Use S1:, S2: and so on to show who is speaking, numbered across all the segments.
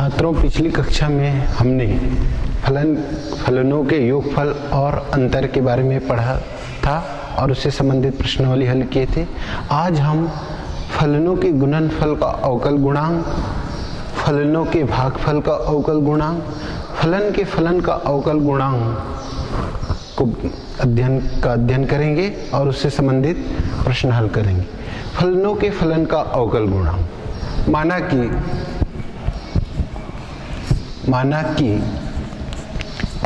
S1: छात्रों, पिछली कक्षा में हमने फलनों के योगफल और अंतर के बारे में पढ़ा था और उससे संबंधित प्रश्नावली हल किए थे। आज हम फलनों के गुणनफल का अवकल गुणांक, फलनों के भागफल का अवकल गुणांक, फलन का अवकल गुणांक को अध्ययन करेंगे और उससे संबंधित प्रश्न हल करेंगे। फलनों के फलन का अवकल गुणांक, माना कि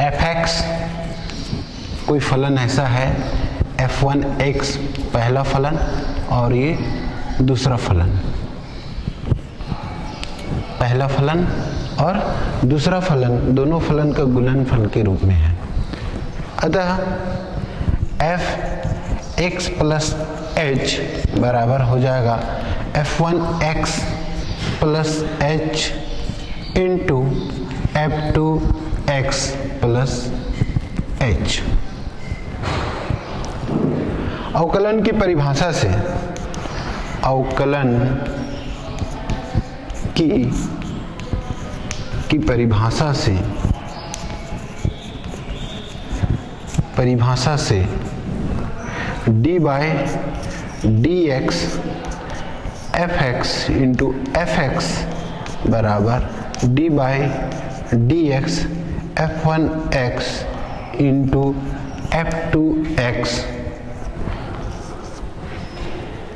S1: f(x) कोई फलन ऐसा है, f1x पहला फलन और ये दूसरा फलन, पहला फलन और दूसरा फलन दोनों फलन का गुणनफल के रूप में है। अतः f(x + h) बराबर हो जाएगा f1x + h into f2x + h। अवकलन की परिभाषा से d/dx f(x) इंटू f(x) बराबर d/dx f1x into f2x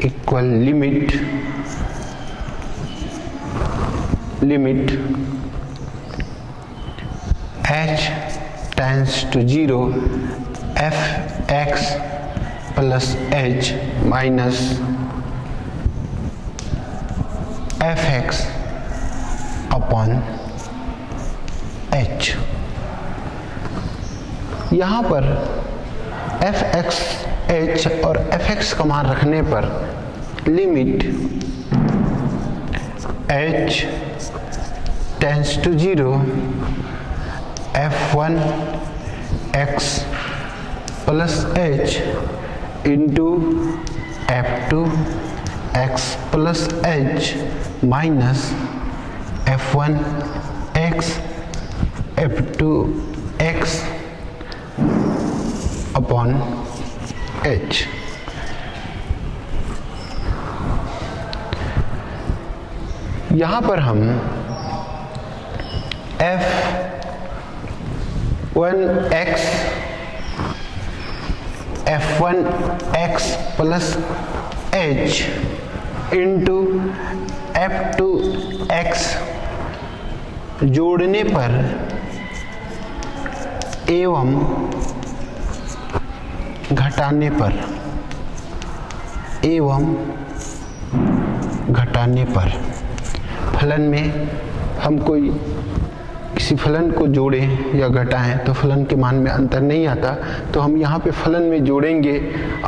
S1: equal limit h tends to 0 f(x) + h minus f(x) upon h। यहाँ पर f(x), h और f(x) का मान रखने पर limit h tends to 0 f1x + h into f2x + h minus f1x f2x upon h। यहाँ पर हम f1x + h इंटू f2x जोड़ने पर एवं घटाने पर फलन में हम किसी फलन को जोड़ें या घटाएं तो फलन के मान में अंतर नहीं आता, तो हम यहाँ पे फलन में जोड़ेंगे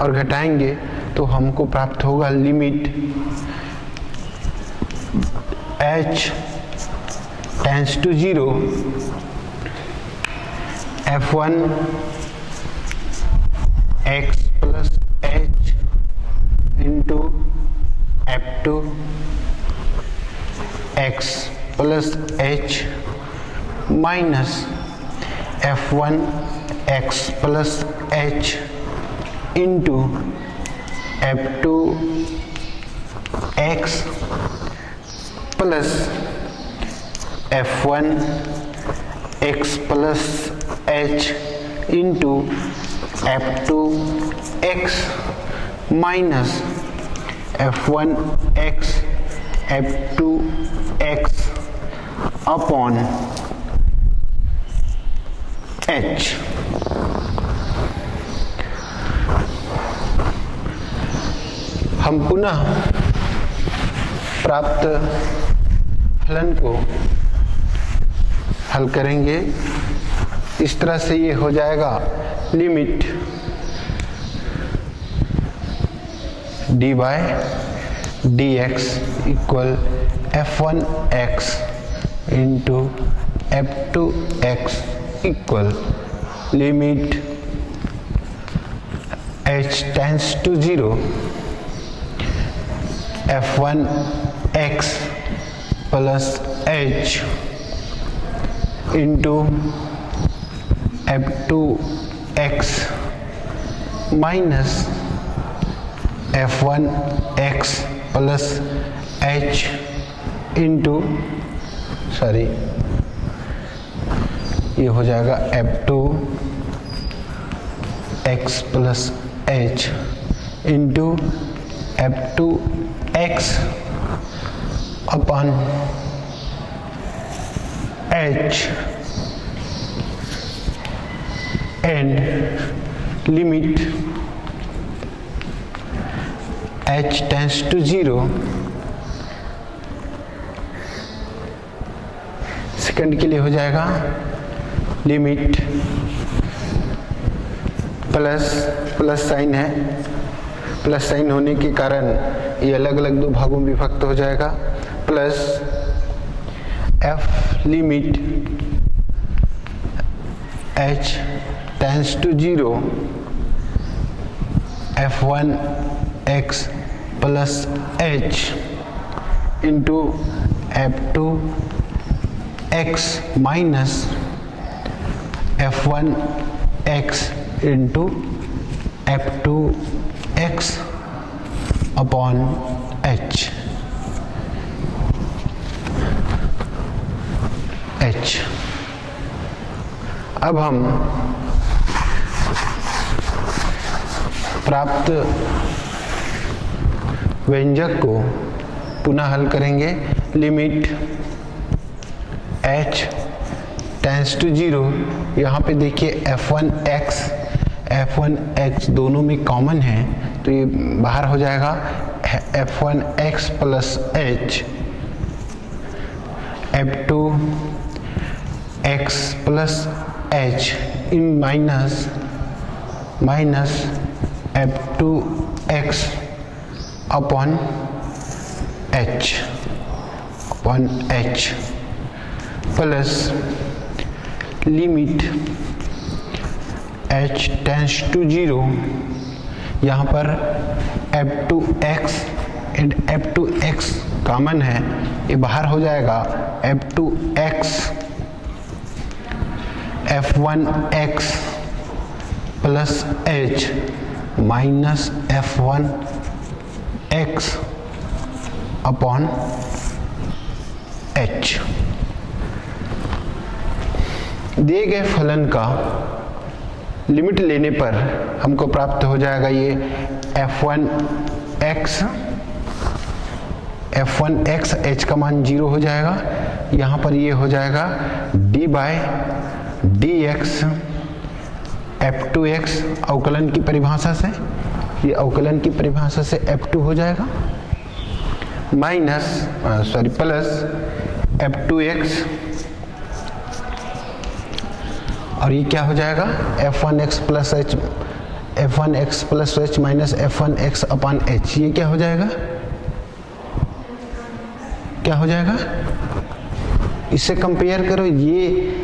S1: और घटाएंगे तो हमको प्राप्त होगा limit h tends to 0 f1x + h into f2x + h minus f1x + h into f2x + f1x + h into f2x minus f1x f2x upon h। हम पुनः प्राप्त फलन को हल करेंगे। इस तरह से ये हो जाएगा limit d/dx equal f1x into f2x equal limit h tends to 0 f1x + h into f2x minus f1x plus h into ये हो जाएगा f2x plus h into f2x upon h and limit h tends to 0 second के लिए हो जाएगा limit plus sign है, plus sign होने के कारण ये अलग अलग दो भागों में विभक्त हो जाएगा, plus f limit h tends to 0 f1x plus h into f2x minus f1x into f2x upon h अब हम प्राप्त व्यंजक को पुनः हल करेंगे। लिमिट h टेंड्स टू 0, यहाँ पे देखिए f1x दोनों में कॉमन है तो ये बाहर हो जाएगा f1x plus h f2x plus h in minus f2x upon h plus limit h tends to 0, यहाँ पर f2x एंड f2x कॉमन है, ये बाहर हो जाएगा f2x f1x plus h minus f1x upon h। दिए गए फलन का लिमिट लेने पर हमको प्राप्त हो जाएगा ये f1x h का मान 0 हो जाएगा, यहाँ पर ये हो जाएगा d बाय dx f2x अवकलन की परिभाषा से, ये अवकलन की परिभाषा से f2 हो जाएगा प्लस f2x और ये क्या हो जाएगा f1x plus h minus f1x upon h, ये क्या हो जाएगा इससे कंपेयर करो, ये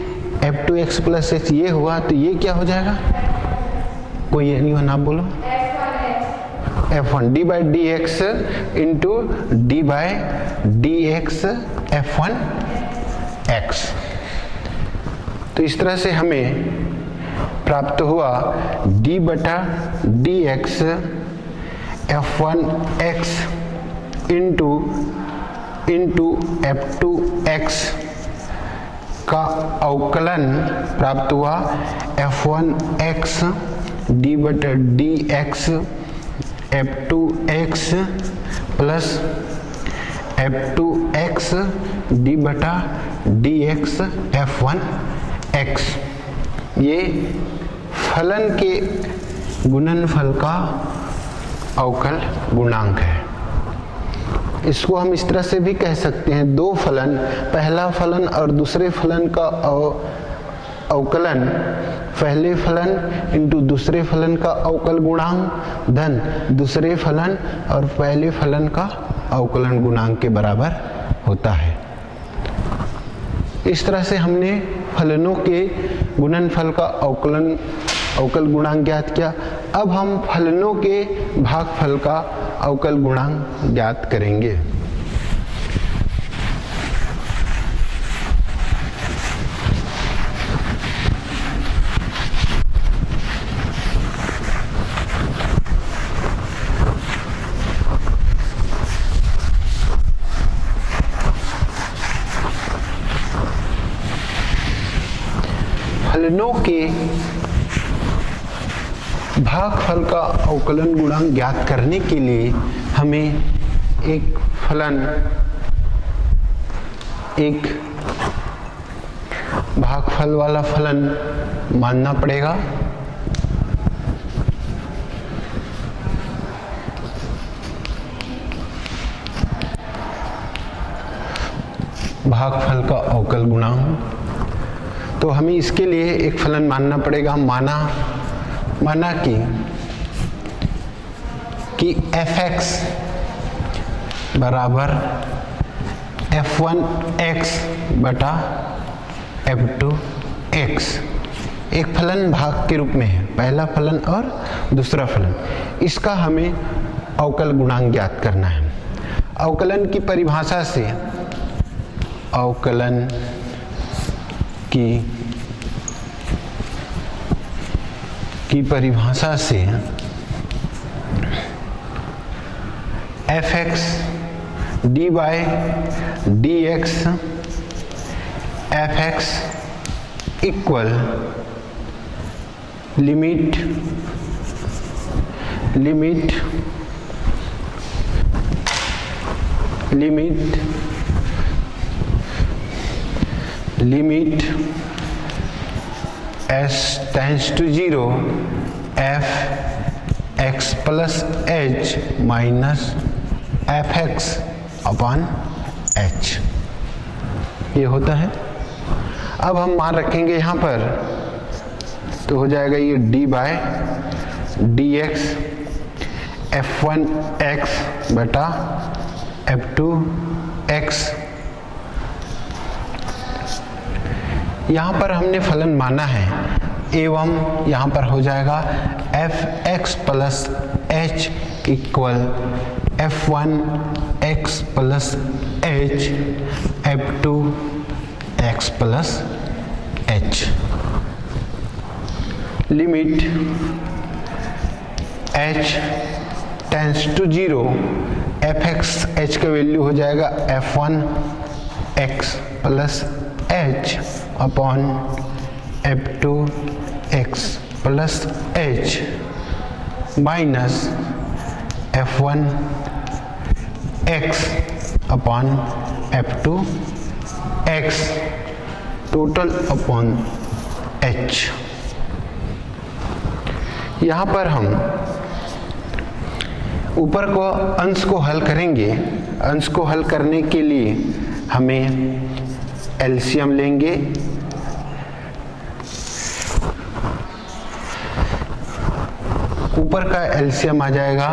S1: f2x प्लस h ये हुआ तो ये क्या हो जाएगा, कोई ये नहीं हो, आप बोलो f1 d by dx into d by dx f1x। तो इस तरह से हमें प्राप्त हुआ d बटा dx f1x इंटू f2x का अवकलन प्राप्त हुआ f1x d बटा dx f2x plus f2x d बटा dx f1x। ये फलन के गुणनफल का अवकल गुणांक है। इसको हम इस तरह से भी कह सकते हैं, दो फलन, पहला फलन और दूसरे फलन का अवकलन, पहले फलन इंटू दूसरे फलन का अवकल गुणांक धन दूसरे फलन और पहले फलन का अवकलन गुणांक के बराबर होता है। इस तरह से हमने फलनों के गुणनफल का अवकल गुणांक ज्ञात किया। अब हम फलनों के भागफल का अवकल गुणांक ज्ञात करेंगे। फलनों के भागफल का अवकलन गुणांक ज्ञात करने के लिए हमें एक भागफल वाला फलन मानना पड़ेगा। भागफल का अवकल गुणांक, तो हमें इसके लिए एक फलन मानना पड़ेगा। माना कि f(x) बराबर f1x बटा f2x एक फलन भाग के रूप में है, पहला फलन और दूसरा फलन। इसका हमें अवकल गुणांक ज्ञात करना है। अवकलन की परिभाषा से f(x) dy dx f(x) equal limit s tends to 0 f(x plus h minus f(x upon h) ये होता है। अब हम मान रखेंगे यहाँ पर, तो हो जाएगा ये d बाय dx f1x बटा f2x। यहाँ पर हमने फलन माना है एवं यहाँ पर हो जाएगा f(x plus h) equal f1x plus h f2x plus h। Limit h tends to 0 f(x) h का वैल्यू हो जाएगा f1x plus h upon f2x plus h minus f1x upon f2x total upon h। यहाँ पर हम ऊपर को अंश को हल करेंगे। अंश को हल करने के लिए हमें एलसीएम लेंगे। ऊपर का एलसीएम आ जाएगा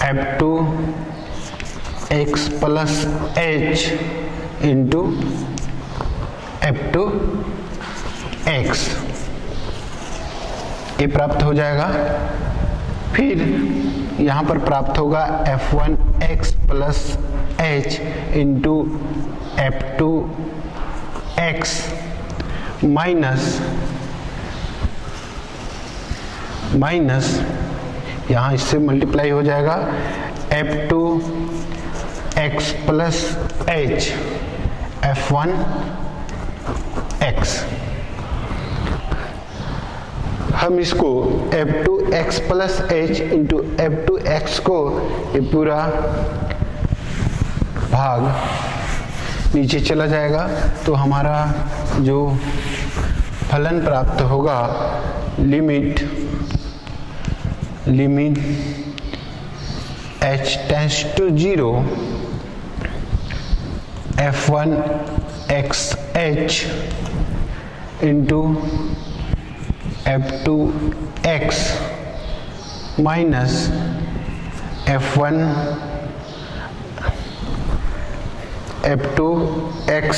S1: f2x plus h into f2x ये प्राप्त हो जाएगा। फिर यहाँ पर प्राप्त होगा f1x plus h into f2x minus यहाँ इससे मल्टीप्लाई हो जाएगा f2x plus h f1x। हम इसको f2x plus h into f2x को ये पूरा भाग नीचे चला जाएगा, तो हमारा जो फलन प्राप्त होगा limit h tends to 0 f1x h into f2x minus f2x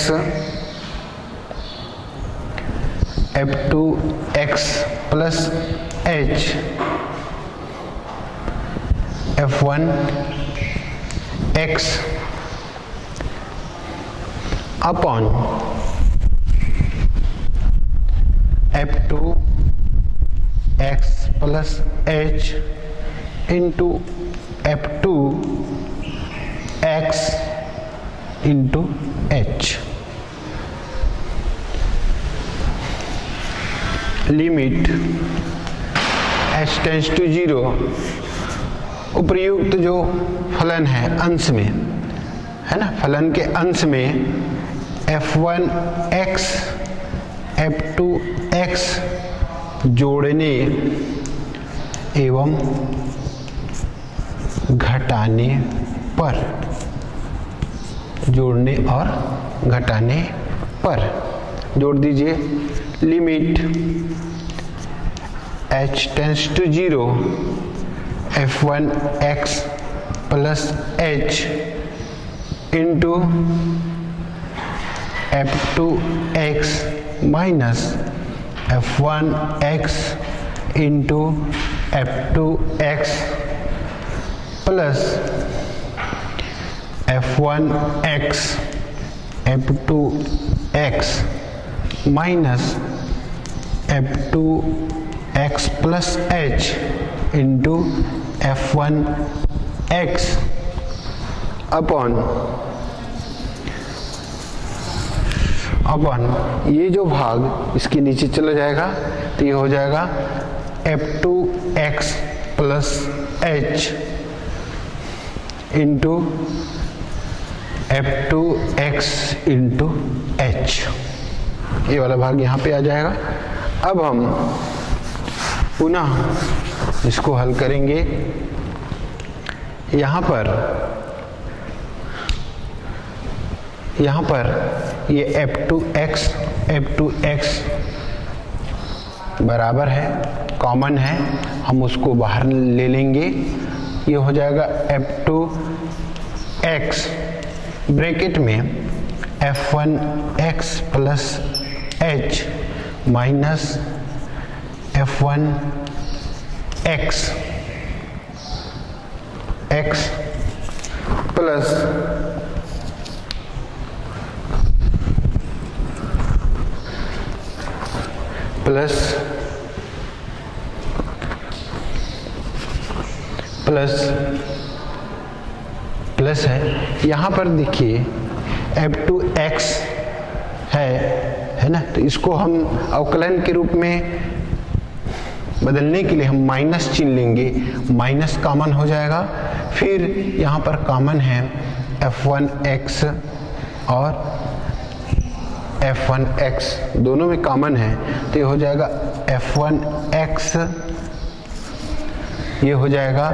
S1: plus h f1x upon f2x plus h into f2x into h। Limit h tends to 0 उपर्युक्त जो फलन है अंश में, है ना, फलन के अंश में f1x f2x जोड़ने एवं घटाने पर, जोड़ने और घटाने पर जोड़ दीजिए। Limit h tends to 0 f1x plus h into f2x minus f1x into f2x plus f1x f2x minus f2x plus h into f1x upon ये जो भाग इसके नीचे चला जाएगा तो ये हो जाएगा f2x plus h into f2x into h, ये वाला भाग यहाँ पे आ जाएगा। अब हम पुनः इसको हल करेंगे। यहाँ पर ये f2x बराबर है, कॉमन है, हम उसको बाहर ले लेंगे। ये हो जाएगा f2x ब्रैकेट में f1x plus h minus f1x plus plus है। यहाँ पर देखिए f2x है ना, तो इसको हम अवकलन के रूप में बदलने के लिए हम माइनस चिन्ह लेंगे, माइनस कॉमन हो जाएगा। फिर यहाँ पर कॉमन है f1x और f1x, दोनों में कॉमन है, तो ये हो जाएगा f1x, ये हो जाएगा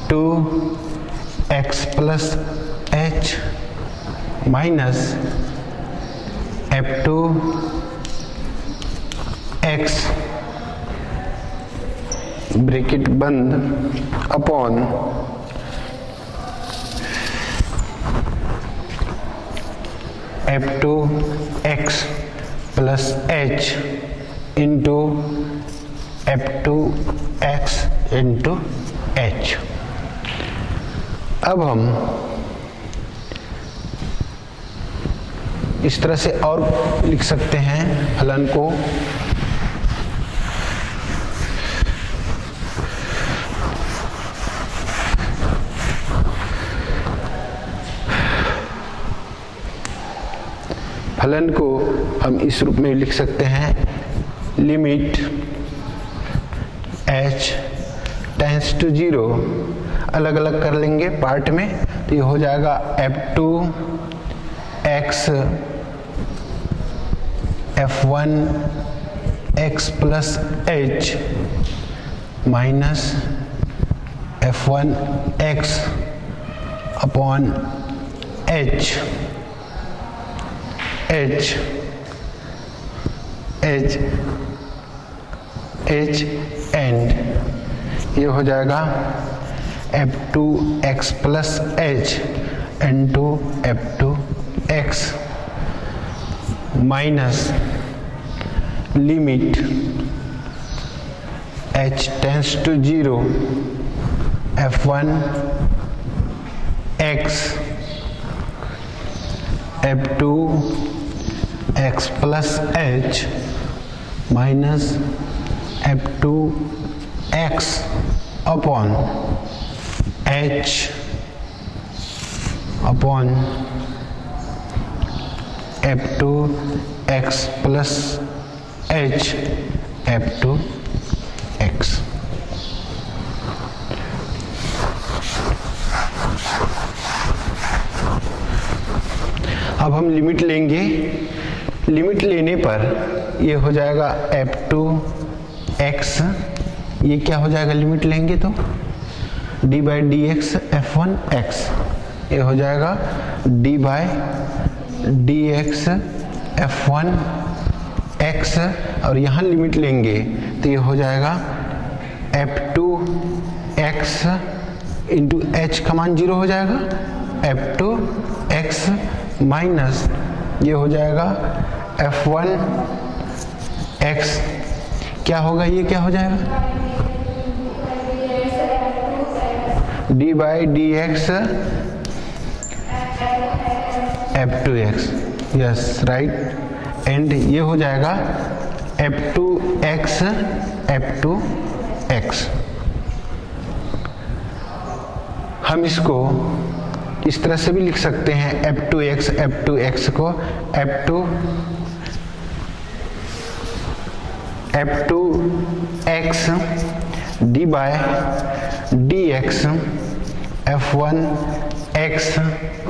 S1: f2x plus h minus f2x bracket बंद upon f2x plus h into f2x into h। अब हम इस तरह से और लिख सकते हैं फलन को। फलन को हम इस रूप में लिख सकते हैं, लिमिट h टेंड्स टू 0, अलग अलग कर लेंगे पार्ट में, तो ये हो जाएगा f2x f1x plus h minus f1x upon h and ये हो जाएगा f2x plus h into f2x minus limit h tends to 0 f1x f2x plus h minus f2x upon h upon f2 x plus h F2 x। अब हम limit लेंगे, limit लेने पर ये हो जाएगा F2 x, ये क्या हो जाएगा लिमिट लेंगे तो d by D x F1 x, ये हो जाएगा d by D x F1 x, और यहाँ लिमिट लेंगे तो ये हो जाएगा F2 x इंटू एच का मान 0 हो जाएगा, F2 x माइनस ये हो जाएगा F1 x, क्या होगा ये क्या हो जाएगा d by D x F2 x, yes right, and ये हो जाएगा F2 x F2 x। हम इसको इस तरह से भी लिख सकते हैं F2 x को F2 x d by d x F1 x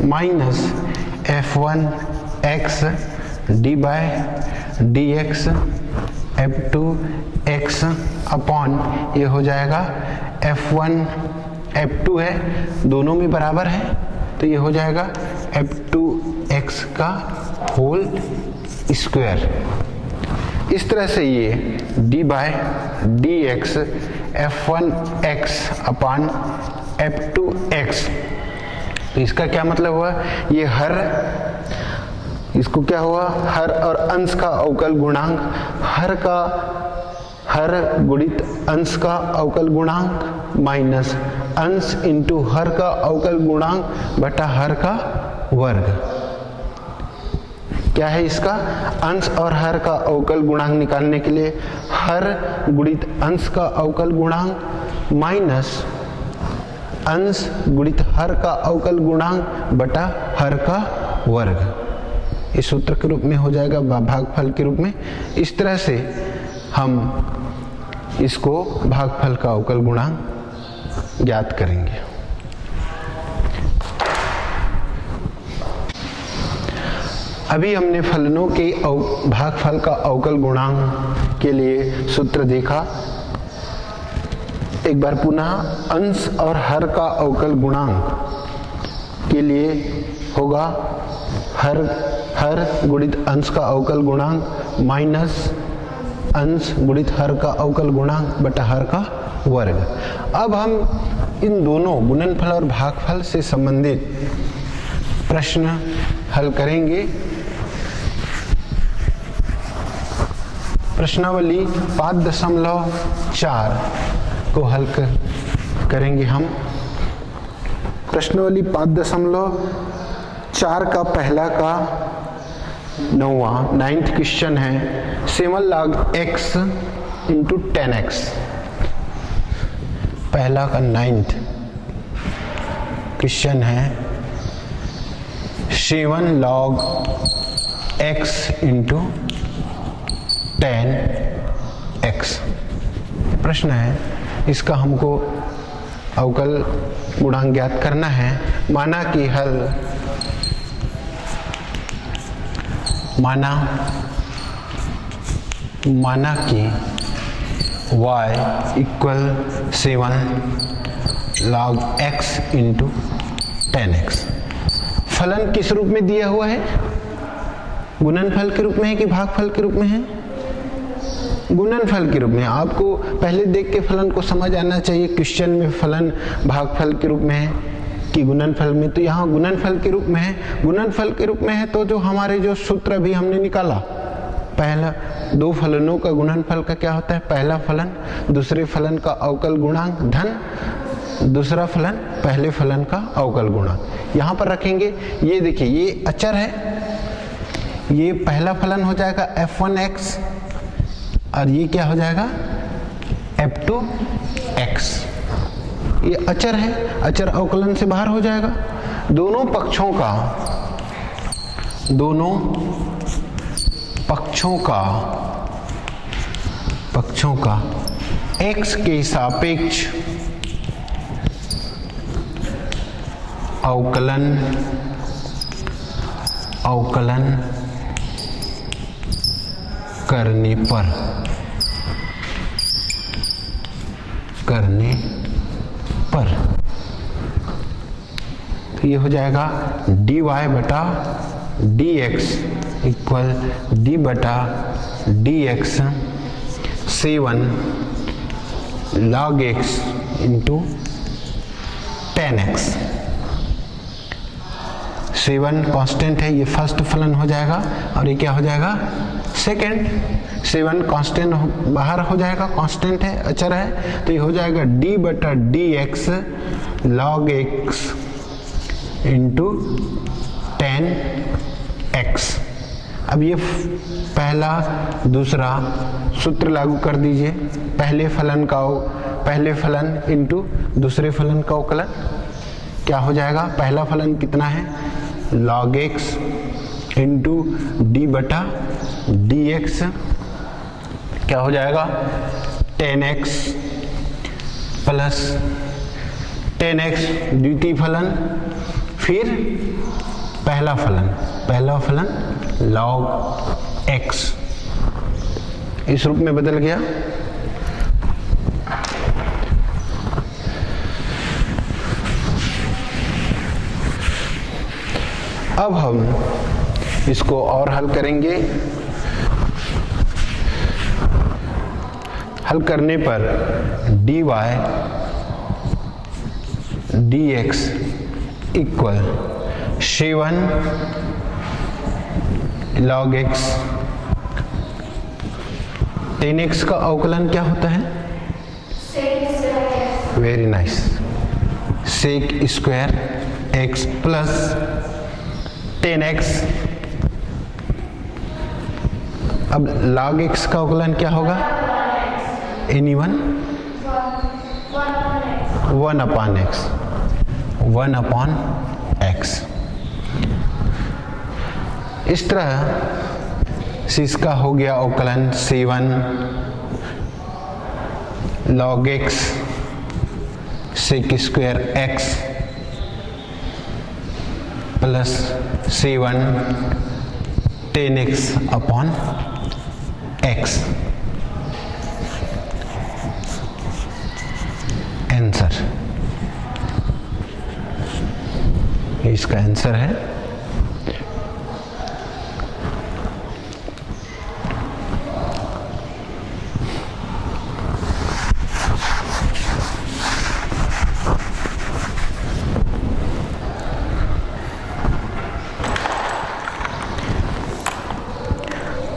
S1: minus F1 x d by d x F2 x upon ये हो जाएगा F1 F2 है, दोनों में बराबर है तो ये हो जाएगा F2 x का होल स्क्वायर। इस तरह से ये d by d x F1 x upon F2 x, तो इसका क्या मतलब हुआ, ये हर, इसको क्या हुआ, हर और अंश का अवकल गुणांक, हर गुणित अंश का अवकल गुणांक माइनस अंश इंटू हर का अवकल गुणांक बटा हर का वर्ग। क्या है इसका, अंश और हर का अवकल गुणांक निकालने के लिए हर गुणित अंश का अवकल गुणांक माइनस अंश गुणित हर का अवकल गुणांक बटा हर का वर्ग, इस सूत्र के रूप में हो जाएगा भागफल के रूप में। इस तरह से हम इसको भागफल का अवकल गुणांक ज्ञात करेंगे। अभी हमने फलनों के भागफल का अवकल गुणांक के लिए सूत्र देखा। एक बार पुनः अंश और हर का अवकल गुणांक के लिए होगा हर गुणित अंश का अवकल गुणांक माइनस अंश गुणित हर का अवकल गुणांक बटा हर का वर्ग। अब हम इन दोनों गुणनफल और भागफल से संबंधित प्रश्न हल करेंगे। प्रश्नावली 5.4 को हल करेंगे हम। प्रश्नावली 5.4 का पहला का 9th क्वेश्चन है 7 log x इंटू 10x। पहला का 9th क्वेश्चन है 7 log x इंटू 10x। प्रश्न है इसका हमको अवकल गुणांक ज्ञात करना है। माना कि y equal 7 log x into 10x। फलन किस रूप में दिया हुआ है, गुणनफल के रूप में है कि भागफल के रूप में है, गुणनफल के रूप में। आपको पहले देख के फलन को समझ आना चाहिए, क्वेश्चन में फलन भागफल के रूप में है कि गुणनफल में, तो यहाँ गुणनफल के रूप में है। गुणनफल के रूप में है तो जो हमारे जो सूत्र अभी हमने निकाला, पहला दो फलनों का गुणनफल का क्या होता है, पहला फलन दूसरे फलन का अवकल गुणांक धन दूसरा फलन पहले फलन का अवकल गुणांक। यहाँ पर रखेंगे, ये देखिए ये अचर है, ये पहला फलन हो जाएगा f1x और ये क्या हो जाएगा f2x। ये अचर है, अचर अवकलन से बाहर हो जाएगा। दोनों पक्षों का x के सापेक्ष अवकलन करने पर तो ये हो जाएगा dy बटा dx इक्वल d बटा dx C1 log x into 10x। C1 constant है, ये फर्स्ट फलन हो जाएगा और ये क्या हो जाएगा सेकंड। C1 कांस्टेंट बाहर हो जाएगा, कांस्टेंट है, अचर है, तो ये हो जाएगा d बटा dx log x into 10x। अब ये पहला दूसरा सूत्र लागू कर दीजिए, पहले फलन इंटू दूसरे फलन का अवकलन क्या हो जाएगा। पहला फलन कितना है log x इंटू d बटा dx क्या हो जाएगा 10x प्लस 10x द्वितीय फलन, फिर पहला फलन log x इस रूप में बदल गया। अब हम इसको और हल करेंगे। हल करने पर dy dx equal C1 log x 10x का अवकलन क्या होता है, very nice, sec square x plus 10x। अब log x का अवकलन क्या होगा, anyone 1 upon x। इस तरह से इसका हो गया अवकलन C1 log x sec square x plus C1 10x upon x। Answer, इसका आंसर है।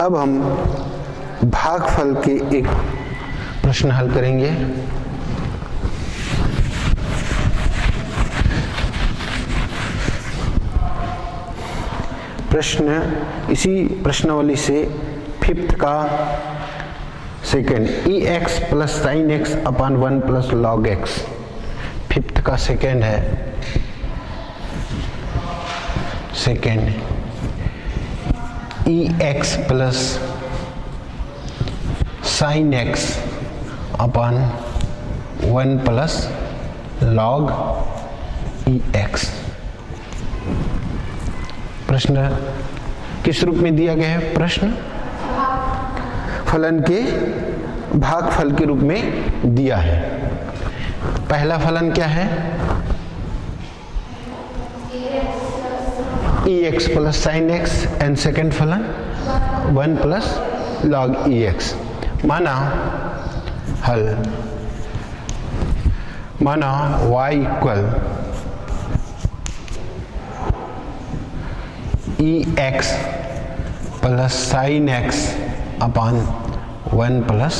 S1: अब हम भागफल के एक प्रश्न हल करेंगे। प्रश्न इसी प्रश्नावली से फिफ्थ का second ex plus sine x upon 1 plus log x, fifth का सेकंड है, second ex plus sine x upon 1 plus log ex। प्रश्न किस रूप में दिया गया है, प्रश्न फलन के भागफल के रूप में दिया है। पहला फलन क्या है, ex plus sine x, and second फलन 1 प्लस लॉग ex। माना हल, माना y equal ex plus sine x upon 1 plus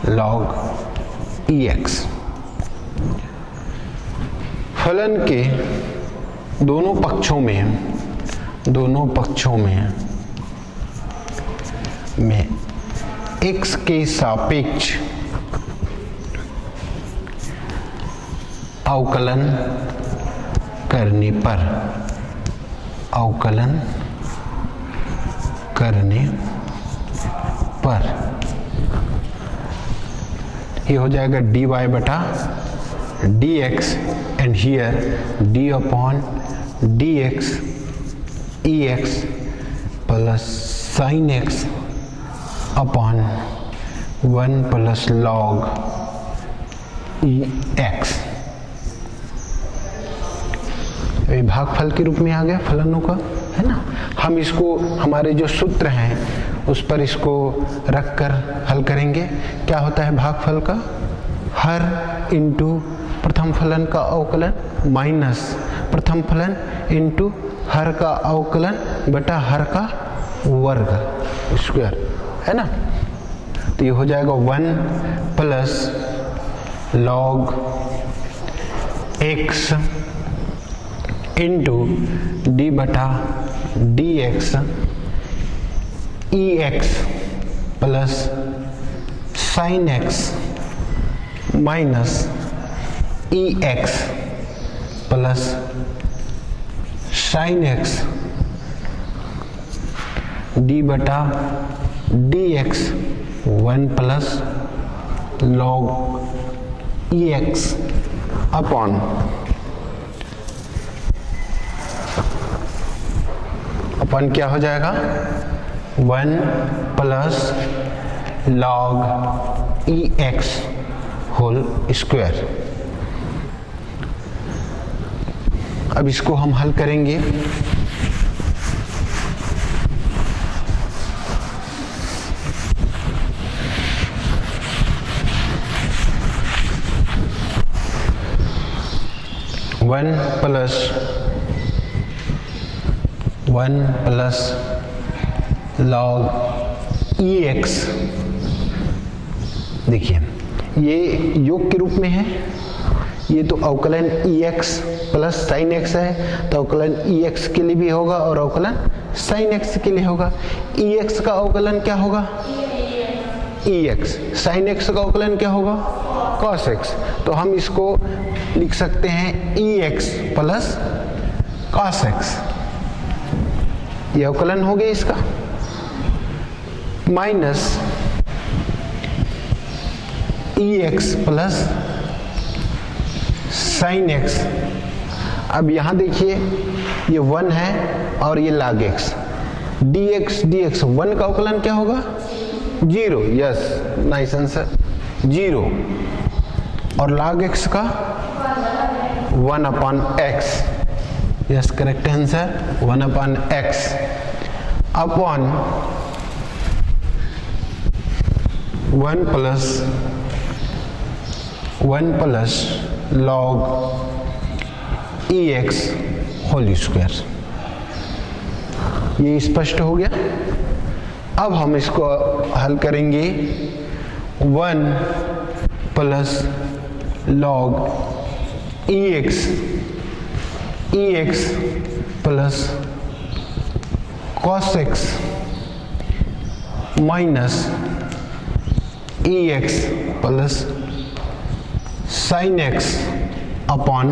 S1: log ex। फलन के दोनों पक्षों में x के सापेक्ष अवकलन करने पर ये हो जाएगा dy बटा dx and here d upon dx ex plus sin x upon 1 plus log ex। ये भागफल के रूप में आ गया फलनों का, है ना। हम इसको हमारे जो सूत्र हैं उस पर इसको रखकर हल करेंगे। क्या होता है भागफल का? हर इंटू प्रथम फलन का अवकलन माइनस प्रथम फलन इंटू हर का अवकलन बटा हर का वर्ग स्क्वायर, है ना। तो ये हो जाएगा 1 plus log x into d बटा d x e x plus sine x minus e x plus sine x d बटा d x 1 plus log e x upon क्या हो जाएगा 1 plus log e x whole square. अब इसको हम हल करेंगे। One plus log e x, देखिए ये योग के रूप में है, ये तो अवकलन ई एक्स प्लस साइन एक्स है, तो अवकलन ई एक्स के लिए भी होगा और अवकलन साइन एक्स के लिए होगा। ई एक्स का अवकलन क्या होगा? ई एक्स। साइन एक्स का अवकलन क्या होगा? Cos x. तो हम इसको लिख सकते हैं ई एक्स प्लस कॉस एक्स, ये अवकलन हो गया इसका, minus e x plus sine x. अब यहां देखिए ये 1 है और ये log x, dx 1 का अवकलन क्या होगा? 0। Yes, nice answer, 0। और log x का 1 upon x। Yes, correct answer 1 upon x upon 1 plus log e x whole square. ये स्पष्ट हो गया। अब हम इसको हल करेंगे। 1 plus log e x plus cos x minus e x plus sine x upon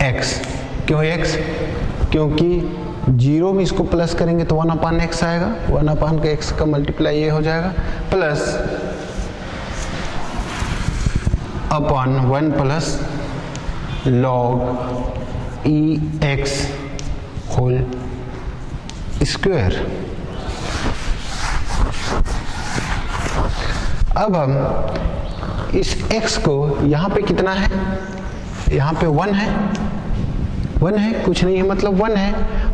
S1: x क्यों एक्स? क्योंकि 0 में इसको प्लस करेंगे तो 1 अपॉन एक्स आएगा, 1 अपॉन का एक्स का मल्टीप्लाई ये हो जाएगा, plus upon 1 plus log e x whole square. अब हम इस x को यहाँ पे कितना है? यहाँ पे 1 है, कुछ नहीं है, मतलब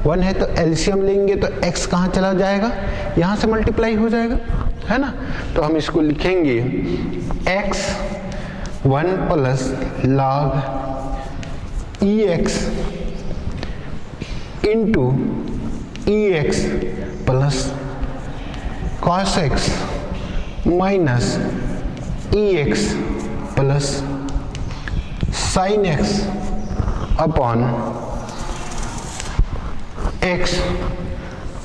S1: 1 है तो एलसीएम लेंगे तो x कहाँ चला जाएगा? यहाँ से मल्टीप्लाई हो जाएगा, है ना। तो हम इसको लिखेंगे x 1 plus log e x into e x plus cos x minus e x plus sine x upon x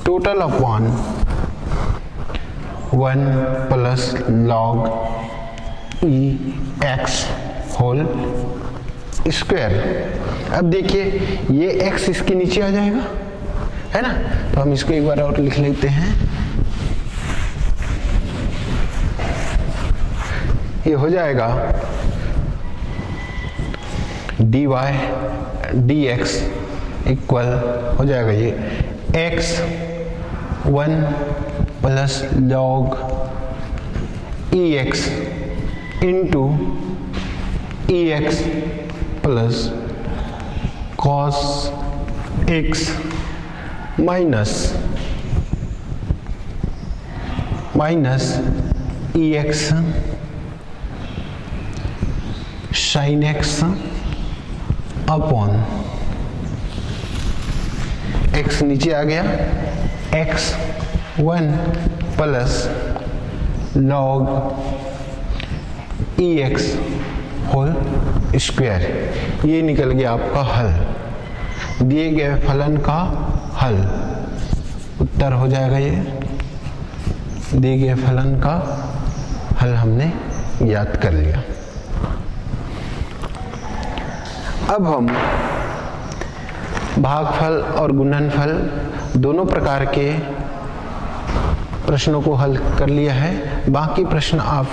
S1: total upon 1 plus log e x whole square. अब देखिए ये x इसके नीचे आ जाएगा, है ना, तो हम इसको एक बार और लिख लेते हैं। ये हो जाएगा dy dx इक्वल हो जाएगा ये x1 plus log ex into ex plus cos x minus ex sin x upon x नीचे आ गया x1 plus log ex whole square. ये निकल गया आपका हल, दिए गए फलन का हल। उत्तर हो जाएगा ये, दिए गए फलन का हल हमने ज्ञात कर लिया। अब हम भागफल और गुणनफल दोनों प्रकार के प्रश्नों को हल कर लिया है। बाकी प्रश्न आप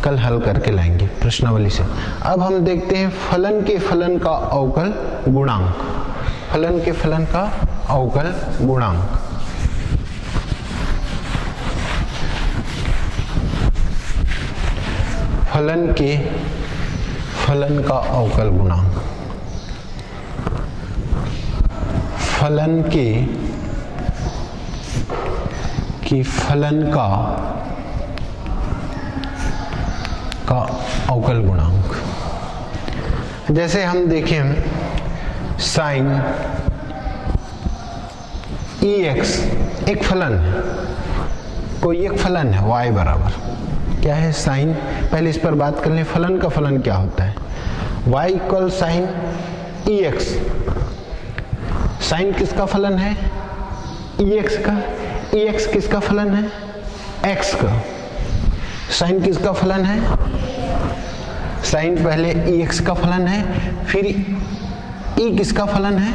S1: कल हल करके लाएंगे प्रश्नावली से। अब हम देखते हैं फलन के फलन का अवकल गुणांक। फलन के फलन का अवकल गुणांक। फलन के फलन का अवकल गुणांक। फलन के फलन का अवकल गुणांक। जैसे हम देखें साइन ex एक फलन है, कोई एक फलन है y बराबर क्या है साइन। पहले इस पर बात कर लें, फलन का फलन क्या होता है। y equal sine ex। Sine किसका फलन है, ex का। ex किसका फलन है, x का। साइन किसका फलन है, साइन पहले ex का फलन है, फिर e किसका फलन है,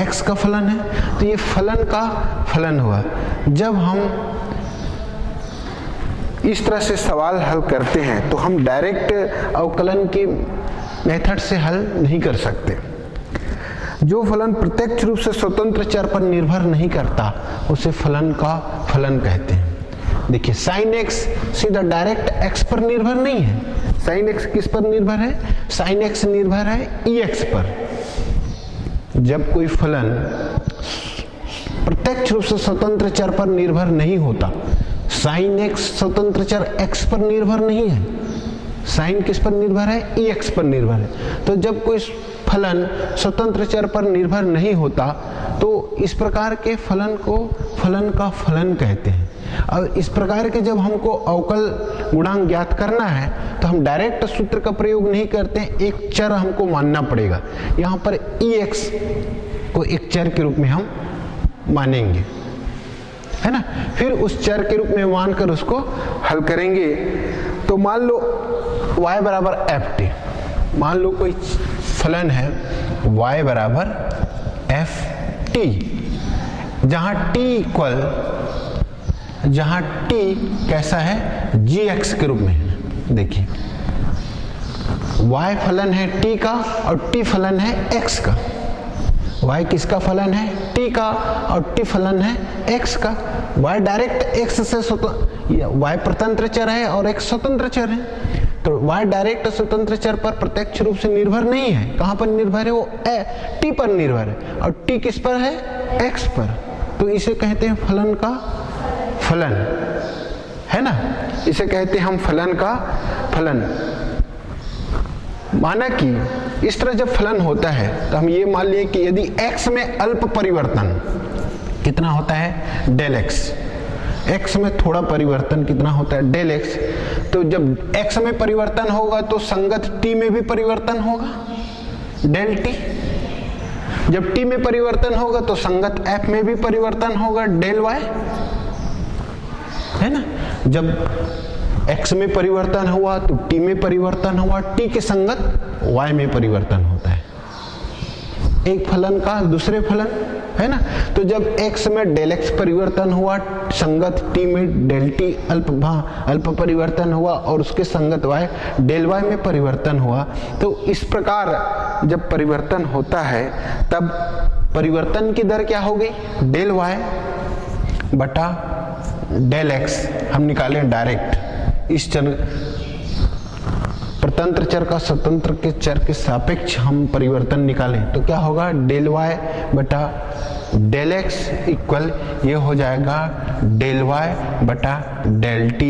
S1: x का फलन है। तो ये फलन का फलन हुआ। जब हम इस तरह से सवाल हल करते हैं तो हम डायरेक्ट अवकलन के मेथड से हल नहीं कर सकते। जो फलन प्रत्यक्ष रूप से स्वतंत्र चर पर निर्भर नहीं करता उसे फलन का फलन कहते हैं। देखिए साइन एक्स सीधा डायरेक्ट एक्स पर निर्भर नहीं है। साइन एक्स किस पर निर्भर है, साइन एक्स निर्भर है ई एक्स पर। जब कोई फलन प्रत्यक्ष रूप से स्वतंत्र चर पर निर्भर नहीं होता, साइन एक्स स्वतंत्र चर एक्स पर निर्भर नहीं है, साइन किस पर निर्भर है, ई एक्स पर निर्भर है। तो जब कोई फलन स्वतंत्र चर पर निर्भर नहीं होता तो इस प्रकार के फलन को फलन का फलन कहते हैं। और इस प्रकार के जब हमको अवकल गुणांक ज्ञात करना है तो हम डायरेक्ट सूत्र का प्रयोग नहीं करते, एक चर हमको मानना पड़ेगा। यहाँ पर ई एक्स को एक चर के रूप में हम मानेंगे, है ना। फिर उस चर के रूप में मानकर उसको हल करेंगे। तो मान लो y बराबर एफ टी, मान लो कोई फलन है y बराबर एफ टी, जहां t कैसा है, जी एक्स के रूप में है। देखिए y फलन है t का और t फलन है x का। y किसका फलन है, t का, और t फलन है x का। y डायरेक्ट x से y स्वतंत्र चर है और x स्वतंत्र चर है। तो y डायरेक्ट स्वतंत्र चर पर प्रत्यक्ष रूप से निर्भर नहीं है। कहां पर निर्भर है, वो t पर निर्भर है, और t किस पर है, x पर। तो इसे कहते हैं फलन का फलन, है ना। इसे कहते हैं हम फलन का फलन। माना कि इस तरह जब फलन होता है तो हम ये मान लिए कि यदि x में अल्प परिवर्तन कितना होता है, डेल x, x में थोड़ा परिवर्तन कितना होता है, डेल x। तो जब x में परिवर्तन होगा तो संगत t में भी परिवर्तन होगा, डेल t। जब t में परिवर्तन होगा तो संगत f में भी परिवर्तन होगा, डेल y, है ना। जब x में परिवर्तन हुआ तो t में परिवर्तन हुआ, t के संगत y में परिवर्तन होता है। एक फलन का दूसरे फलन, है ना। तो जब x में डेल x परिवर्तन हुआ संगत t में डेल t अल्प परिवर्तन हुआ और उसके संगत y डेल y में परिवर्तन हुआ, तो इस प्रकार जब परिवर्तन होता है तब परिवर्तन की दर क्या हो गई, डेल y बटा डेल x हम निकाले डायरेक्ट। इस चर प्रतंत्र चर का स्वतंत्र के चर के सापेक्ष हम परिवर्तन निकालें तो क्या होगा, डेल y बटा डेल x इक्वल ये हो जाएगा डेल y बटा del t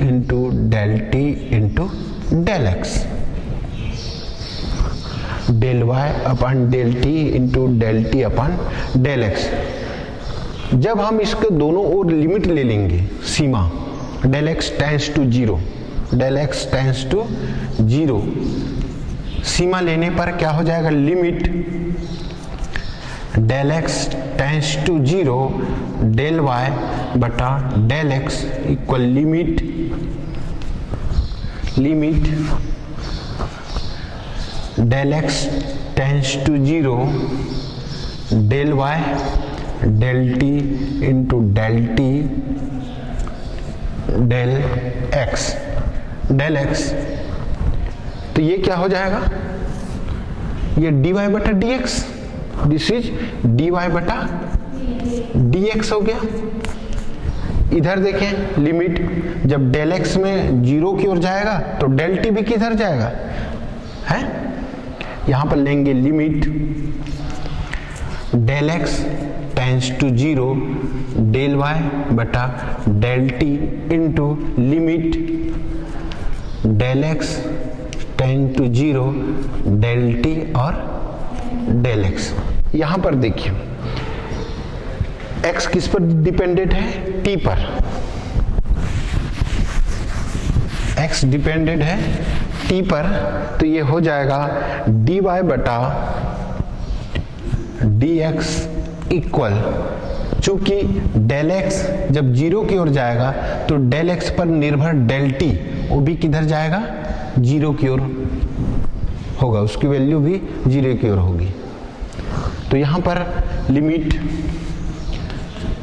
S1: into del x, del y upon del t into del t upon del x। जब हम इसके दोनों ओर लिमिट ले लेंगे, सीमा del x tends to 0, del x tends to 0, सीमा लेने पर क्या हो जाएगा, limit del x tends to 0 del y बटा del x equal limit del x tends to 0 del y del t into del x, तो ये क्या हो जाएगा, ये dy बटा dx, दिस इज dy बटा dx हो गया। इधर देखें लिमिट जब डेल x में 0 की ओर जाएगा तो डेल t भी किधर जाएगा, है यहां पर लेंगे limit del x tends to 0 del y बटा del t into limit del x tend to 0 del t और डेल x। यहां पर देखिए x किस पर डिपेंडेंट है, t पर, x डिपेंडेंट है t पर, तो ये हो जाएगा dy बटा dx इक्वल, चूंकि डेल x जब 0 की ओर जाएगा तो डेल x पर निर्भर डेल t वो भी किधर जाएगा, 0 की ओर होगा, उसकी वैल्यू भी 0 की ओर होगी। तो यहां पर limit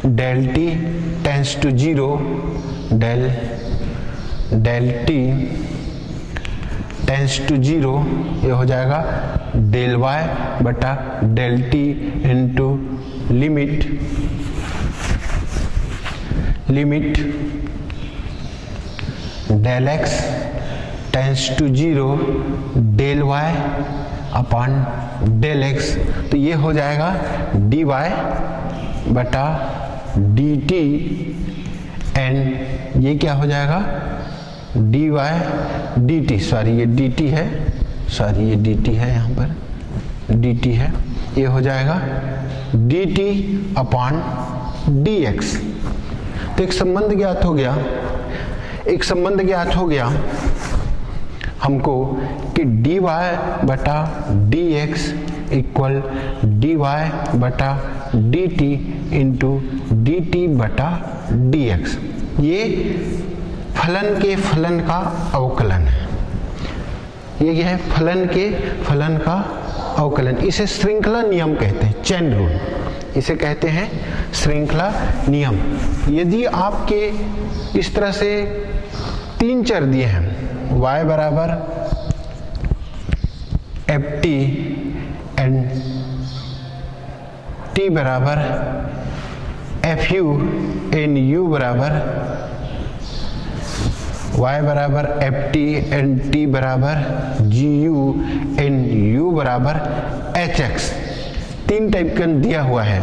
S1: del t tends to 0 del t tends to 0 ये हो जाएगा डेल y बटा del t into limit del x tends to 0 del y upon del x, तो ये हो जाएगा dy बटा dt एंड ये क्या हो जाएगा dy dt, सॉरी ये dt है, सॉरी ये dt है, यहाँ पर dt है, ये हो जाएगा dt अपॉन dx। तो एक संबंध ज्ञात हो गया, हमको कि dy बटा dx इक्वल dy बटा dt इंटू dt बटा dx, ये फलन के फलन का अवकलन है। ये क्या है, फलन के फलन का अवकलन, इसे श्रृंखला नियम कहते हैं, चेन रूल इसे कहते हैं, श्रृंखला नियम। यदि आपके इस तरह से 3 चर दिए हैं, y बराबर ft एंड t बराबर fu एंड u बराबर y बराबर ft एंड t बराबर gu एंड u बराबर hx, 3 टाइप का दिया हुआ है।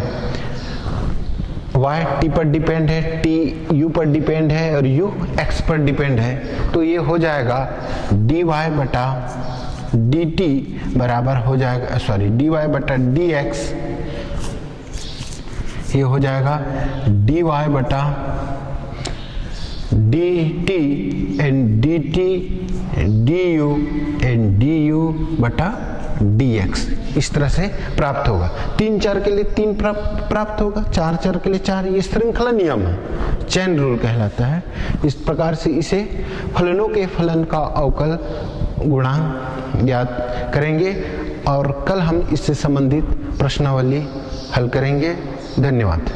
S1: y t पर डिपेंड है, t u पर डिपेंड है और u x पर डिपेंड है, तो ये हो जाएगा dy बटा dt बराबर हो जाएगा, सॉरी dy बटा dx, ये हो जाएगा dy बटा dt and dt du and du बटा dx इस तरह से प्राप्त होगा। 3 चर के लिए 3 प्राप्त होगा, 4 चर के लिए 4। ये श्रृंखला नियम है, चेन रूल कहलाता है। इस प्रकार से इसे फलनों के फलन का अवकल गुणांक ज्ञात करेंगे और कल हम इससे संबंधित प्रश्नावली हल करेंगे। धन्यवाद।